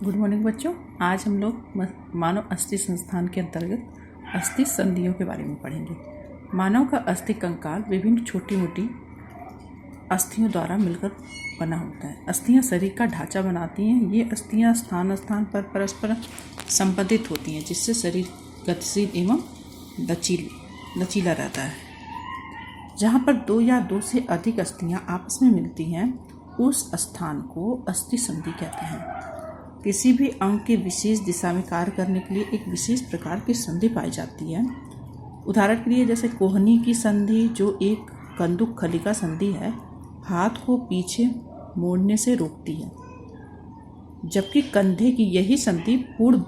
Good morning बच्चों। आज हम लोग मानव अस्थि संस्थान के अंतर्गत अस्थि संधियों के बारे में पढ़ेंगे। मानव का अस्थि कंकाल विभिन्न छोटी मोटी अस्थियों द्वारा मिलकर बना होता है। अस्थियां शरीर का ढांचा बनाती हैं। ये अस्थियां स्थान स्थान पर परस्पर संबंधित होती हैं, जिससे शरीर गतिशील एवं लचीला रहता है। जहाँ पर दो या दो से अधिक अस्थियां आपस में मिलती हैं, उस स्थान को अस्थि संधि कहते हैं। किसी भी अंग के विशेष दिशा में कार्य करने के लिए एक विशेष प्रकार की संधि पाई जाती है। उदाहरण के लिए जैसे कोहनी की संधि, जो एक कंदुक खलिका संधि है, हाथ को पीछे मोड़ने से रोकती है, जबकि कंधे की यही संधि पूर्ण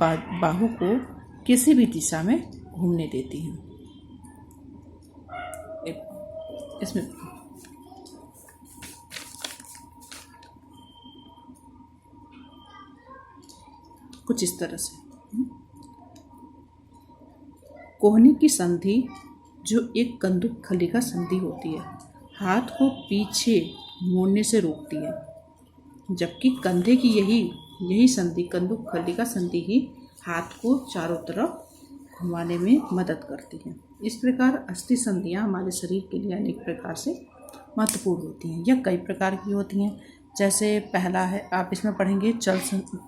बाहु को किसी भी दिशा में घूमने देती है। इसमें कुछ इस तरह से कोहनी की संधि, जो एक कंदुक खलिका संधि होती है, हाथ को पीछे मोड़ने से रोकती है, जबकि कंधे की यही संधि कंदुक खलिका संधि ही हाथ को चारों तरफ घुमाने में मदद करती है। इस प्रकार अस्थि संधियां हमारे शरीर के लिए अनेक प्रकार से महत्वपूर्ण होती हैं। यह कई प्रकार की होती हैं। जैसे पहला है, आप इसमें पढ़ेंगे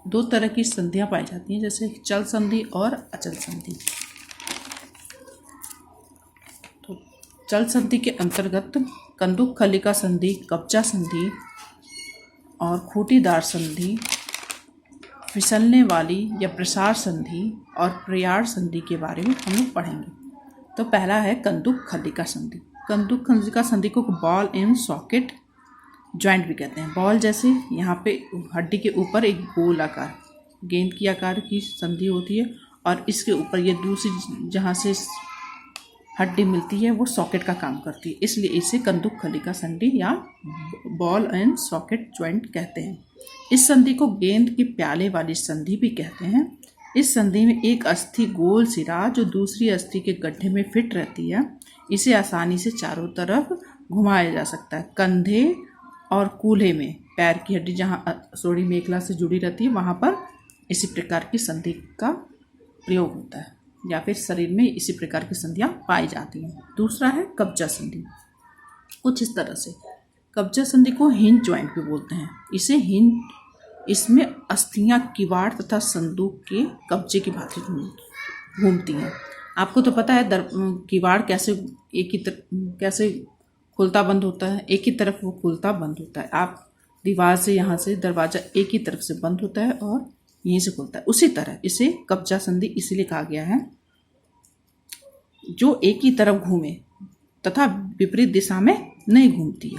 दो तरह की संधियां पाई जाती हैं, जैसे चल संधि और अचल संधि। तो चल संधि के अंतर्गत कंदुक खलिका संधि, कब्जा संधि और खूंटीदार संधि, फिसलने वाली या प्रसार संधि और प्रयाण संधि के बारे में हम लोग पढ़ेंगे। तो पहला है कंदुक खलिका संधि। कंदुक खलिका संधि को बॉल एंड सॉकेट जॉइंट भी कहते हैं। बॉल जैसे यहाँ पे हड्डी के ऊपर एक गोल आकार, गेंद की आकार की संधि होती है, और इसके ऊपर ये दूसरी जहाँ से हड्डी मिलती है वो सॉकेट का काम करती है, इसलिए इसे कंदुक खलिका संधि या बॉल एंड सॉकेट जॉइंट कहते हैं। इस संधि को गेंद के प्याले वाली संधि भी कहते हैं। इस संधि में एक अस्थि गोल सिरा, जो दूसरी अस्थि के गड्ढे में फिट रहती है, इसे आसानी से चारों तरफ घुमाया जा सकता है। कंधे और कूल्हे में पैर की हड्डी, जहाँ सोड़ी मेखला से जुड़ी रहती है, वहाँ पर इसी प्रकार की संधि का प्रयोग होता है, या फिर शरीर में इसी प्रकार की संधियाँ पाई जाती हैं। दूसरा है कब्जा संधि। कुछ इस तरह से कब्जा संधि को हिंज जॉइंट भी बोलते हैं। इसमें अस्थियां किवाड़ तथा संदूक के कब्जे की भांति घूमती हैं। आपको तो पता है किवाड़ कैसे खुलता बंद होता है, एक ही तरफ वो खुलता बंद होता है। आप दीवार से, यहाँ से दरवाज़ा एक ही तरफ से बंद होता है और यहीं से खुलता है। उसी तरह इसे कब्जा संधि इसलिए कहा गया है, जो एक ही तरफ घूमे तथा विपरीत दिशा में नहीं घूमती है।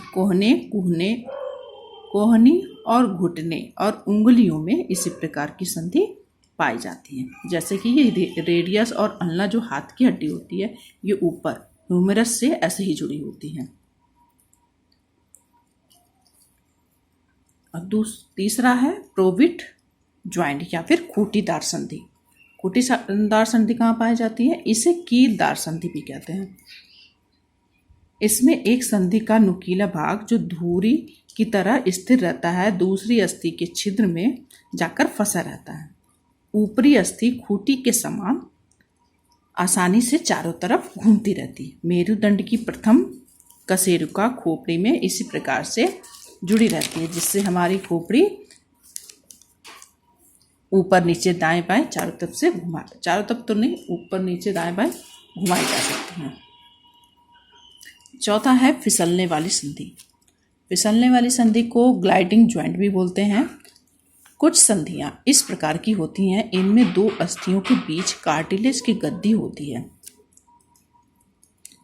कोहनी और घुटने और उंगलियों में इसी प्रकार की संधि पाई जाती है। जैसे कि ये रेडियस और अल्ना, जो हाथ की हड्डी होती है, ये ऊपर ह्यूमरस से ऐसे ही जुड़ी होती हैं। और तीसरा है प्रोविट ज्वाइंट या फिर खूंटीदार संधि। खूंटीदार संधि कहाँ पाई जाती है? इसे कीलदार संधि भी कहते हैं। इसमें एक संधि का नुकीला भाग, जो धुरी की तरह स्थिर रहता है, दूसरी अस्थि के छिद्र में जाकर फंसा रहता है। ऊपरी अस्थि खूंटी के समान आसानी से चारों तरफ घूमती रहती है। मेरुदंड की प्रथम कशेरुका खोपड़ी में इसी प्रकार से जुड़ी रहती है, जिससे हमारी खोपड़ी ऊपर नीचे दाएं बाएं चारों तरफ तो नहीं, ऊपर नीचे दाएं बाएं घुमाई जा सकती हैं। चौथा है फिसलने वाली संधि। फिसलने वाली संधि को ग्लाइडिंग जॉइंट भी बोलते हैं। कुछ संधियां इस प्रकार की होती हैं, इनमें दो अस्थियों के बीच कार्टिलेज की गद्दी होती है,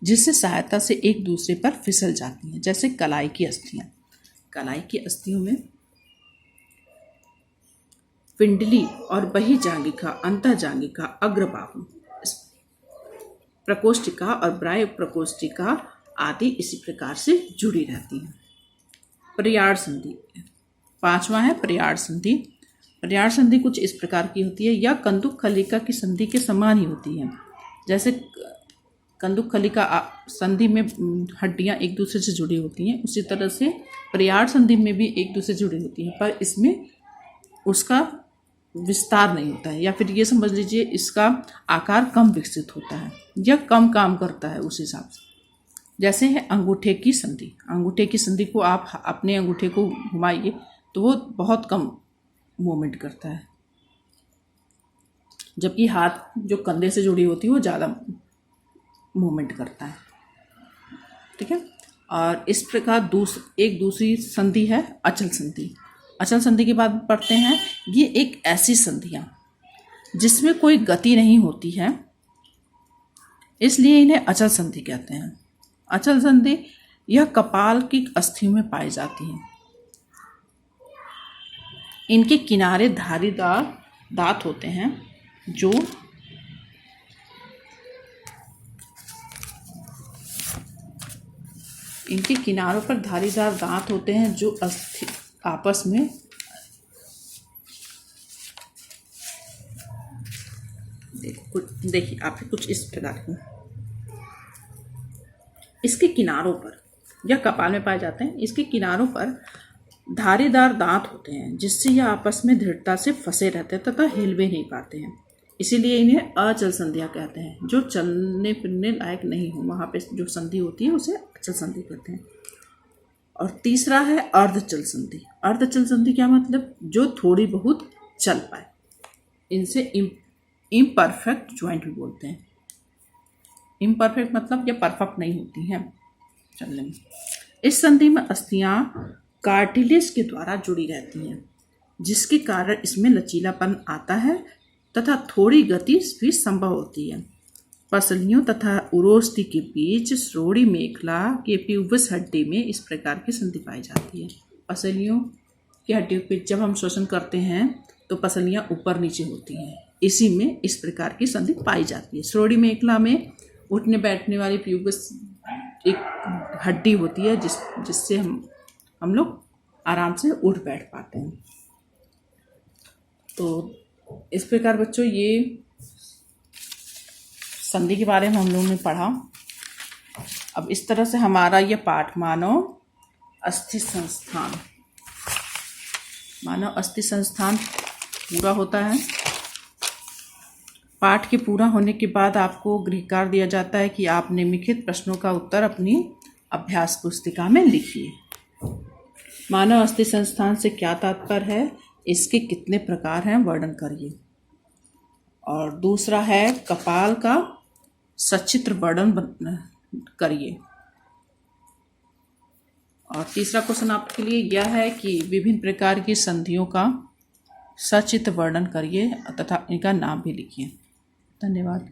जिससे सहायता से एक दूसरे पर फिसल जाती हैं। जैसे कलाई की अस्थियां। कलाई की अस्थियों में पिंडली और बहिजांगिका, अंतःजांगिका, अग्रबाहु, प्रकोष्ठिका और बाह्य प्रकोष्ठिका आदि इसी प्रकार से जुड़ी रहती हैं। प्रयाण संधि। पांचवा है प्रयाण संधि। प्रयाण संधि कुछ इस प्रकार की होती है। यह कंदुक खलिका की संधि के समान ही होती है। जैसे कंदुक खलिका संधि में हड्डियां एक दूसरे से जुड़ी होती हैं, उसी तरह से प्रयाण संधि में भी एक दूसरे से जुड़ी होती हैं, पर इसमें उसका विस्तार नहीं होता है, या फिर ये समझ लीजिए इसका आकार कम विकसित होता है या कम काम करता है उस हिसाब से। जैसे है अंगूठे की संधि। अंगूठे की संधि को आप अपने अंगूठे को घुमाइए तो वो बहुत कम मूवमेंट करता है, जबकि हाथ जो कंधे से जुड़ी होती है वो ज़्यादा मूवमेंट करता है। ठीक है। और इस प्रकार एक दूसरी संधि है अचल संधि। अचल संधि की बात पढ़ते हैं। ये एक ऐसी संधियाँ जिसमें कोई गति नहीं होती है, इसलिए इन्हें अचल संधि कहते हैं। अचल संधि यह कपाल की अस्थियों में पाई जाती है। इनके किनारे धारीदार दांत होते हैं जो इनके किनारों पर धारीदार दांत होते हैं जो अस्थि आपस में देखिए आप कुछ इस प्रकार की इसके किनारों पर या कपाल में पाए जाते हैं। इसके किनारों पर धारीदार दांत होते हैं जिससे यह आपस में दृढ़ता से फंसे रहते हैं तथा हिल भी नहीं पाते हैं, इसीलिए इन्हें अचल संधियाँ कहते हैं। जो चलने फिरने लायक नहीं हो वहाँ पे जो संधि होती है उसे अचल संधि कहते हैं। और तीसरा है अर्धचल संधि। अर्धचल संधि क्या मतलब? जो थोड़ी बहुत चल पाए। इनसे इम्परफेक्ट ज्वाइंट भी बोलते हैं। इम्परफेक्ट मतलब ये परफेक्ट नहीं होती हैं चलने में। इस संधि में अस्थियां कार्टिलेज के द्वारा जुड़ी रहती हैं, जिसके कारण इसमें लचीलापन आता है तथा थोड़ी गति भी संभव होती है। पसलियों तथा उरोस्थि के बीच श्रोणि मेखला के प्यूबस हड्डी में इस प्रकार की संधि पाई जाती है। पसलियों की हड्डियों पे जब हम श्वसन करते हैं तो पसलियां ऊपर नीचे होती हैं, इसी में इस प्रकार की संधि पाई जाती है। श्रोणि मेखला में उठने बैठने वाली प्यूबस एक हड्डी होती है जिससे हम लोग आराम से उठ बैठ पाते हैं। तो इस प्रकार बच्चों ये संधि के बारे में हम लोगों ने पढ़ा। अब इस तरह से हमारा ये पाठ मानव अस्थि संस्थान पूरा होता है। पाठ के पूरा होने के बाद आपको गृहकार्य दिया जाता है कि आप निम्नलिखित प्रश्नों का उत्तर अपनी अभ्यास पुस्तिका में लिखिए। मानव अस्थि संस्थान से क्या तात्पर्य है, इसके कितने प्रकार हैं, वर्णन करिए। और दूसरा है कपाल का सचित्र वर्णन करिए। और तीसरा क्वेश्चन आपके लिए यह है कि विभिन्न प्रकार की संधियों का सचित्र वर्णन करिए तथा इनका नाम भी लिखिए। धन्यवाद।